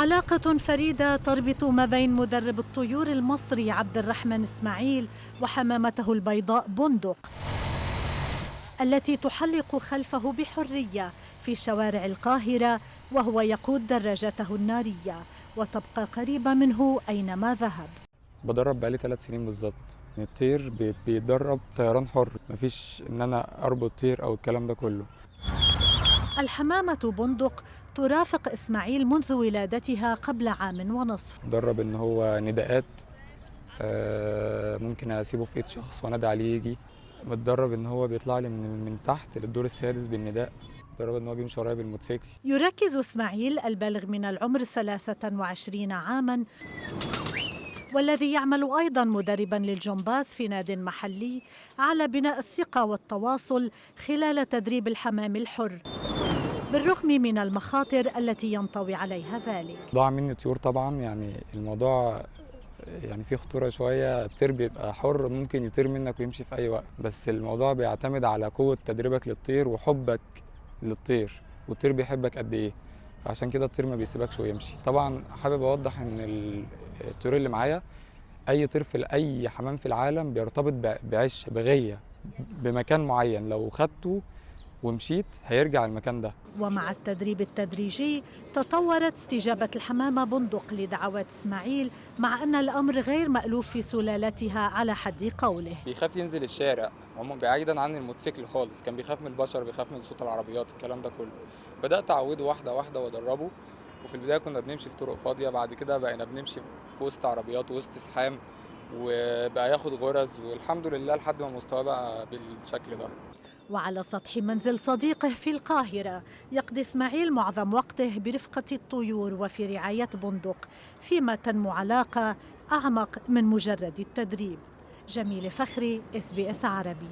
علاقة فريدة تربط ما بين مدرب الطيور المصري عبد الرحمن إسماعيل وحمامته البيضاء بندق التي تحلق خلفه بحرية في شوارع القاهرة وهو يقود دراجته النارية وتبقى قريبة منه أينما ذهب. بدرب بقالي 3 سنين بالظبط. الطير بيتدرب طيران حر، مفيش ان انا اربط طير او الكلام ده كله. الحمامة بندق ترافق إسماعيل منذ ولادتها قبل عام ونصف. درب ان هو نداءات، ممكن اسيبه في ايد شخص وانادي عليه يجي. متدرب ان هو بيطلع لي من تحت للدور السادس بالنداء. متدرب ان هو بيمشي ورايا بالموتوسيكل. يركز إسماعيل البالغ من العمر 23 عاما والذي يعمل أيضا مدربا للجمباز في ناد محلي على بناء الثقة والتواصل خلال تدريب الحمام الحر بالرغم من المخاطر التي ينطوي عليها ذلك. ضاع مني طيور طبعا، يعني الموضوع يعني فيه خطورة شوية. الطير بيبقى حر، ممكن يطير منك ويمشي في أي وقت، بس الموضوع بيعتمد على قوة تدريبك للطير وحبك للطير، والطير بيحبك قد إيه. فعشان كده الطير ما بيسيبكش ويمشي. طبعا حابب أوضح إن الطيور اللي معايا، أي طير في أي حمام في العالم بيرتبط بعش بغية بمكان معين، لو خدته ومشيت هيرجع المكان ده. ومع التدريب التدريجي تطورت استجابة الحمامة بندق لدعوات إسماعيل، مع أن الأمر غير مألوف في سلالتها على حد قوله. بيخاف ينزل الشارع، هم بعيدا عن الموتوسيكل خالص. كان بيخاف من البشر، بيخاف من صوت العربيات، الكلام ده كله. بدأت أعوده واحدة واحدة وأدربه. وفي البداية كنا بنمشي في طرق فاضية، بعد كده بقينا بنمشي في وسط عربيات ووسط زحام، وبقى ياخد غرز، والحمد لله لحد ما مستواه بقى بالشكل ده. وعلى سطح منزل صديقه في القاهرة يقضي إسماعيل معظم وقته برفقة الطيور وفي رعاية بندق، فيما تنمو علاقة أعمق من مجرد التدريب. جميلة فخري، SBS عربي.